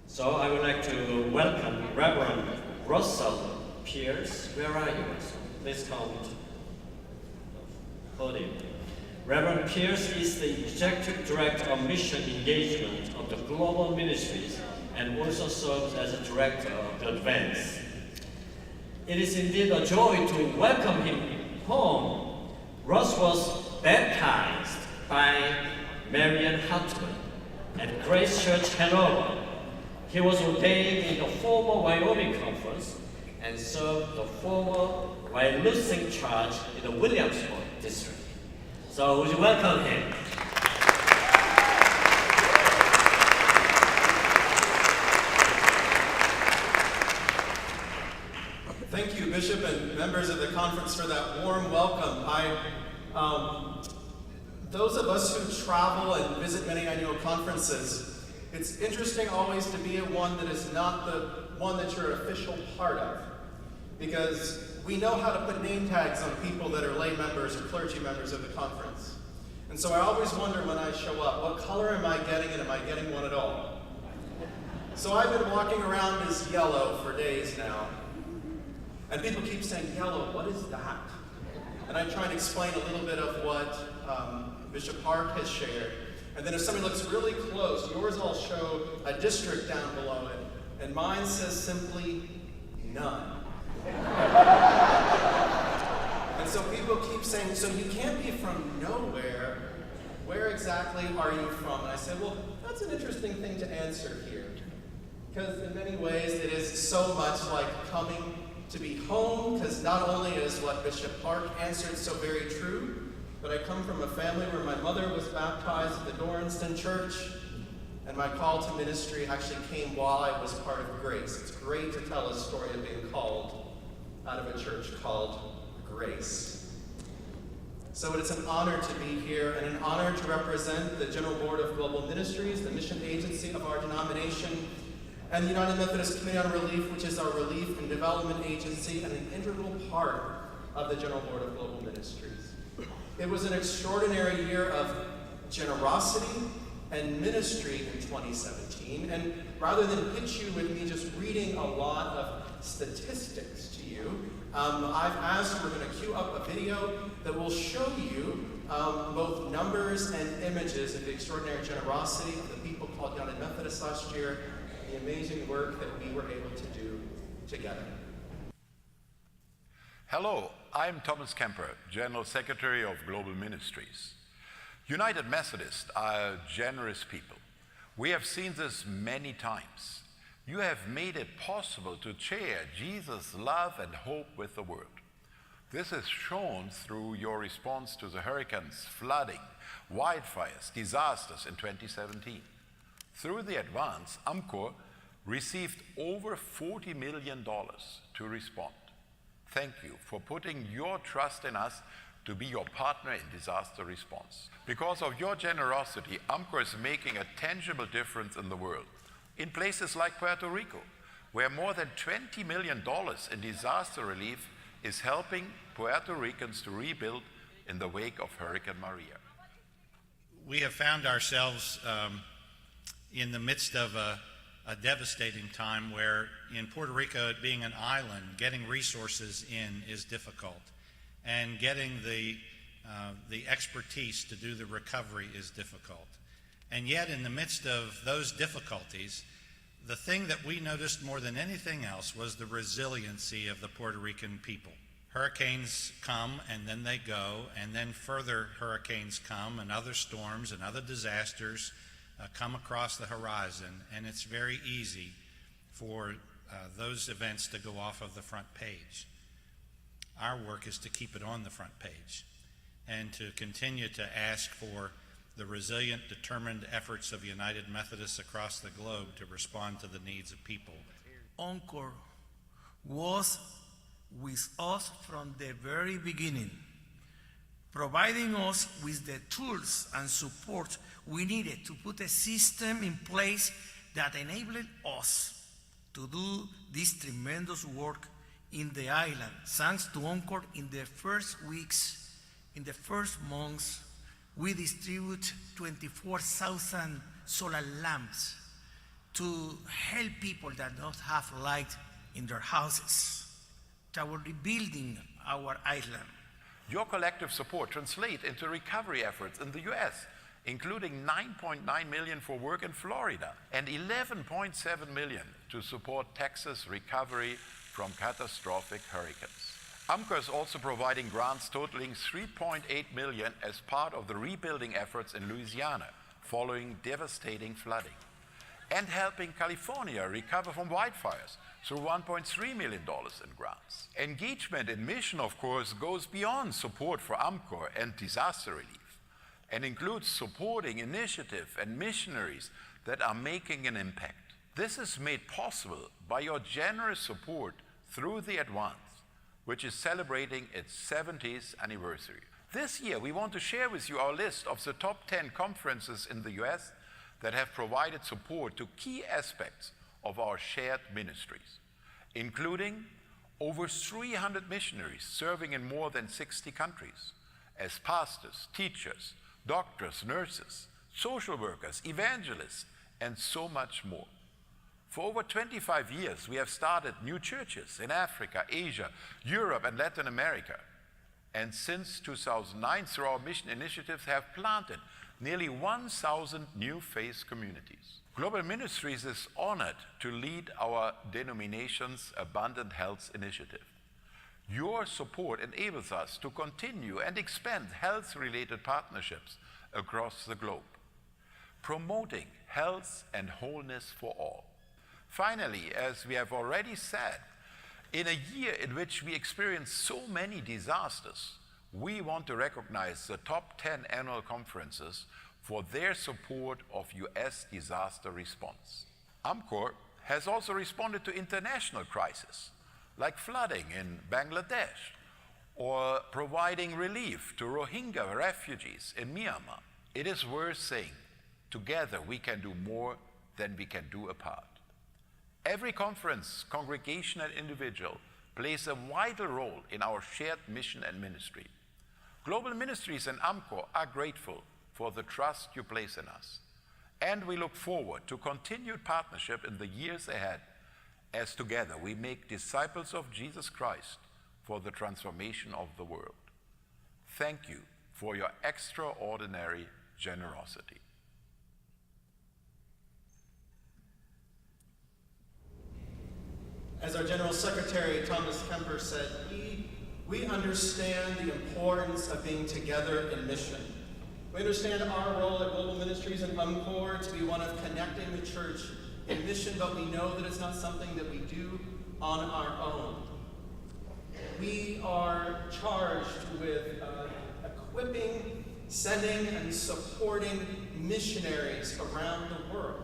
So I would like to welcome Reverend Russell Pierce. Where are you, Russell? Please come to the podium. Reverend Pierce is the Executive Director of Mission Engagement of the Global Ministries and also serves as a Director of the Advance. It is indeed a joy to welcome him home. Russ was baptized by Marian Hartman at Grace Church, Hanover. He was ordained in the former Wyoming Conference and served the former Wyalusing Church in the Williamsburg district. So would you welcome him? Thank you, Bishop and members of the conference, for that warm welcome. Those of us who travel and visit many annual conferences, it's interesting always to be at one that is not the one that you're an official part of, because we know how to put name tags on people that are lay members or clergy members of the conference. And so I always wonder when I show up, what color am I getting, and am I getting one at all? So I've been walking around as yellow for days now. And people keep saying, yellow, what is that? And I try and explain a little bit of what Bishop Park has shared. And then if somebody looks really close, yours all show a district down below it. And mine says simply, none. And so people keep saying, so you can't be from nowhere. Where exactly are you from? And I say, well, that's an interesting thing to answer here. Because in many ways, it is so much like coming to be home, because not only is what Bishop Park answered so very true, but I come from a family where my mother was baptized at the Dorenston Church, and my call to ministry actually came while I was part of Grace. It's great to tell a story of being called out of a church called Grace. So it's an honor to be here, and an honor to represent the General Board of Global Ministries, the mission agency of our denomination, and the United Methodist Committee on Relief, which is our relief and development agency and an integral part of the General Board of Global Ministries. It was an extraordinary year of generosity and ministry in 2017, and rather than hit you with me just reading a lot of statistics to you, I've asked, we're going to queue up a video that will show you both numbers and images of the extraordinary generosity of the people called United Methodist last year, the amazing work that we were able to do together. Hello, I'm Thomas Kemper, General Secretary of Global Ministries. United Methodists are generous people. We have seen this many times. You have made it possible to share Jesus' love and hope with the world. This is shown through your response to the hurricanes, flooding, wildfires, disasters in 2017. Through the advance, UMCOR received over $40 million to respond. Thank you for putting your trust in us to be your partner in disaster response. Because of your generosity, UMCOR is making a tangible difference in the world. In places like Puerto Rico, where more than $20 million in disaster relief is helping Puerto Ricans to rebuild in the wake of Hurricane Maria. We have found ourselves in the midst of a devastating time where in Puerto Rico, it being an island, getting resources in is difficult, and getting the expertise to do the recovery is difficult. And yet in the midst of those difficulties, the thing that we noticed more than anything else was the resiliency of the Puerto Rican people. Hurricanes come and then they go, and then further hurricanes come and other storms and other disasters come across the horizon, and it's very easy for those events to go off of the front page. Our work is to keep it on the front page and to continue to ask for the resilient, determined efforts of United Methodists across the globe to respond to the needs of people. UMCOR was with us from the very beginning, providing us with the tools and support we needed to put a system in place that enabled us to do this tremendous work in the island. Thanks to UMCOR, in the first weeks, in the first months, we distribute 24,000 solar lamps to help people that don't have light in their houses, toward rebuilding our island. Your collective support translates into recovery efforts in the US, including $9.9 million for work in Florida and $11.7 million to support Texas' recovery from catastrophic hurricanes. AMCOR is also providing grants totaling $3.8 million as part of the rebuilding efforts in Louisiana following devastating flooding, and helping California recover from wildfires through $1.3 million in grants. Engagement in mission, of course, goes beyond support for AMCOR and disaster relief, and includes supporting initiatives and missionaries that are making an impact. This is made possible by your generous support through the Advance, which is celebrating its 70th anniversary. This year, we want to share with you our list of the top 10 conferences in the US that have provided support to key aspects of our shared ministries, including over 300 missionaries serving in more than 60 countries as pastors, teachers, doctors, nurses, social workers, evangelists, and so much more. For over 25 years, we have started new churches in Africa, Asia, Europe, and Latin America. And since 2009, through our mission initiatives, have planted nearly 1,000 new faith communities. Global Ministries is honored to lead our denomination's Abundant Health Initiative. Your support enables us to continue and expand health-related partnerships across the globe, promoting health and wholeness for all. Finally, as we have already said, in a year in which we experienced so many disasters, we want to recognize the top 10 annual conferences for their support of US disaster response. AMCOR has also responded to international crises, like flooding in Bangladesh, or providing relief to Rohingya refugees in Myanmar. It is worth saying, together we can do more than we can do apart. Every conference, congregation, and individual plays a vital role in our shared mission and ministry. Global Ministries and AMCOR are grateful for the trust you place in us, and we look forward to continued partnership in the years ahead as together we make disciples of Jesus Christ for the transformation of the world. Thank you for your extraordinary generosity. As our General Secretary Thomas Kemper said, we understand the importance of being together in mission. We understand our role at Global Ministries and UMCOR to be one of connecting the church in mission, but we know that it's not something that we do on our own. We are charged with equipping, sending, and supporting missionaries around the world.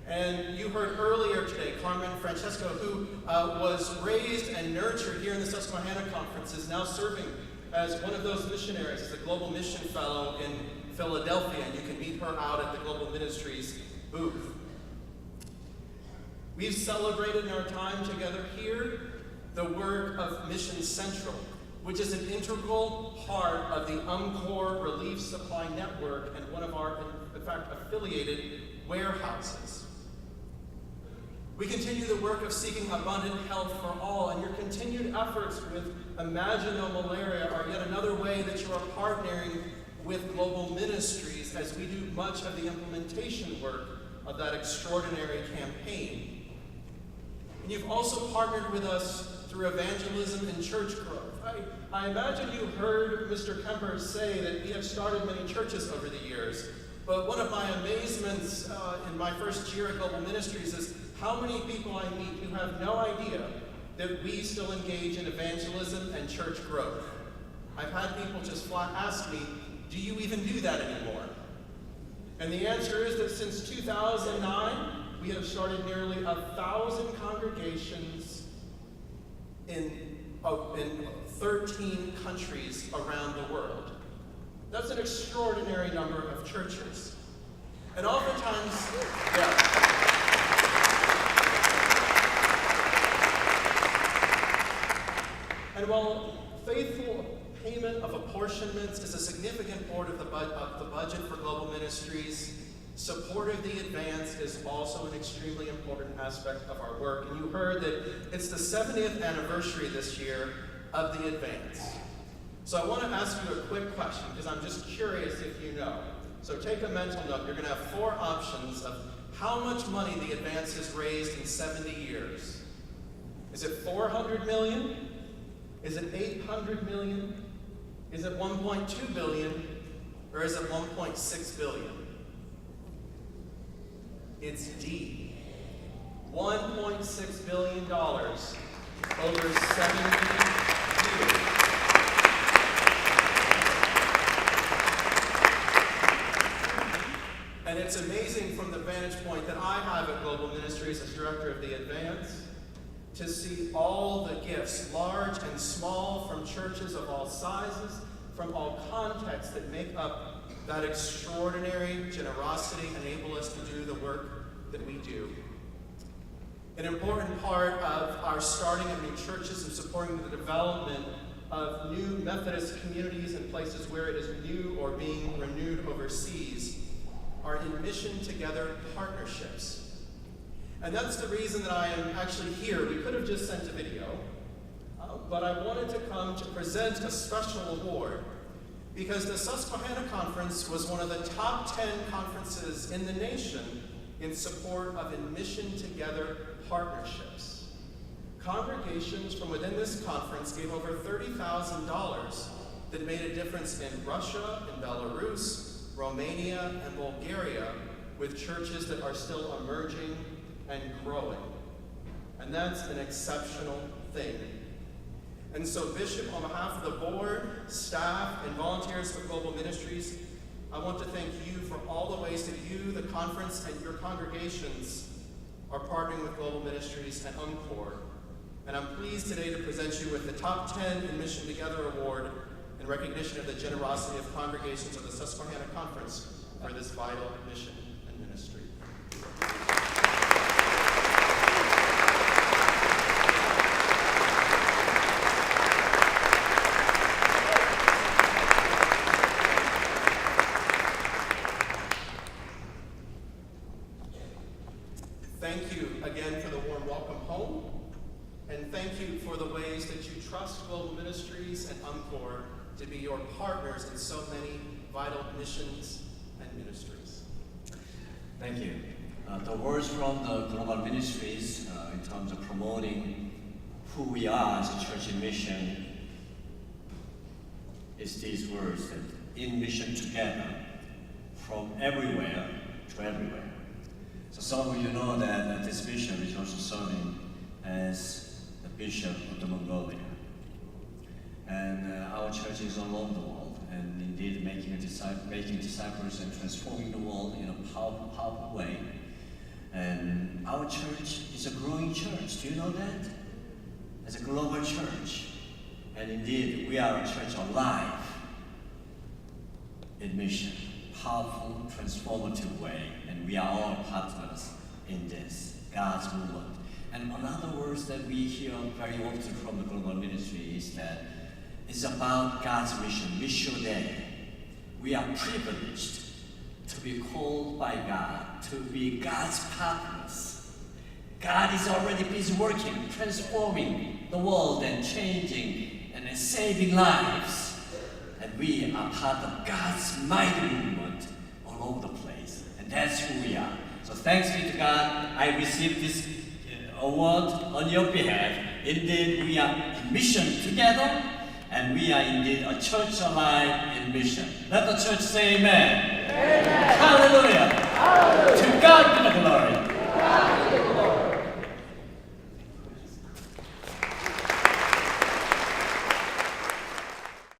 And you heard earlier today, Carmen Francesco, who was raised and nurtured here in the Susquehanna Conference, is now serving as one of those missionaries, as a Global Mission Fellow in Philadelphia, and you can meet her out at the Global Ministries booth. We've celebrated in our time together here the work of Mission Central, which is an integral part of the UMCOR Relief Supply Network and one of our, in fact, affiliated warehouses. We continue the work of seeking abundant health for all, and your continued efforts with Imagine No Malaria are yet another way that you are partnering with Global Ministries as we do much of the implementation work of that extraordinary campaign. And you've also partnered with us through evangelism and church growth. I imagine you heard Mr. Kemper say that we have started many churches over the years, but one of my amazements in my first year at Global Ministries is how many people I meet who have no idea that we still engage in evangelism and church growth. I've had people just flat ask me, do you even do that anymore? And the answer is that since 2009, we have started nearly 1,000 congregations in 13 countries around the world. That's an extraordinary number of churches. And oftentimes, And while faithful payment of apportionments is a significant part of the budget for Global Ministries, Support of the Advance is also an extremely important aspect of our work, and you heard that it's the 70th anniversary this year of the Advance. So I want to ask you a quick question, because I'm just curious if you know. So take a mental note. You're going to have 4 options of how much money the Advance has raised in 70 years. Is it 400 million? Is it 800 million? Is it 1.2 billion? Or is it 1.6 billion? It's D. $1.6 billion over 70 years. And it's amazing from the vantage point that I have at Global Ministries as director of the Advance to see all the gifts, large and small, from churches of all sizes, from all contexts, that make up that extraordinary generosity, enable us to do the work that we do. An important part of our starting of new churches and supporting the development of new Methodist communities in places where it is new or being renewed overseas are in Mission Together partnerships. And that's the reason that I am actually here. We could have just sent a video, but I wanted to come to present a special award because the Susquehanna Conference was one of the top 10 conferences in the nation in support of In Mission Together partnerships. Congregations from within this conference gave over $30,000 that made a difference in Russia, in Belarus, Romania, and Bulgaria, with churches that are still emerging and growing. And that's an exceptional thing. And so, Bishop, on behalf of the board, staff, and volunteers for Global Ministries, I want to thank you for all the ways that you, the conference, and your congregations are partnering with Global Ministries and UNCOR. And I'm pleased today to present you with the Top 10 in Mission Together Award in recognition of the generosity of congregations of the Susquehanna Conference for this vital mission and ministry. Thank you again for the warm welcome home, and thank you for the ways that you trust Global Ministries and UNCOR to be your partners in so many vital missions and ministries. Thank you. The words from the Global Ministries in terms of promoting who we are as a church in mission is these words, that in mission together, from everywhere to everywhere. So some of you know that this bishop is also serving as the bishop of the Mongolia. And our church is all over the world, and indeed making disciples and transforming the world in a powerful way. And our church is a growing church. Do you know that? It's a global church. And indeed, we are a church alive in mission, powerful, transformative way. And we are all partners in this, God's movement. And another words that we hear very often from the Global Ministry is that it's about God's mission, Mission Day. We are privileged to be called by God, to be God's partners. God is already busy working, transforming the world and changing and saving lives. And we are part of God's mighty movement all over the place. And that's who we are. So thanks be to God, I received this award on your behalf. Indeed, we are in mission together, and we are indeed a church alive in mission. Let the church say amen. Amen. Hallelujah. Hallelujah. To God be the glory.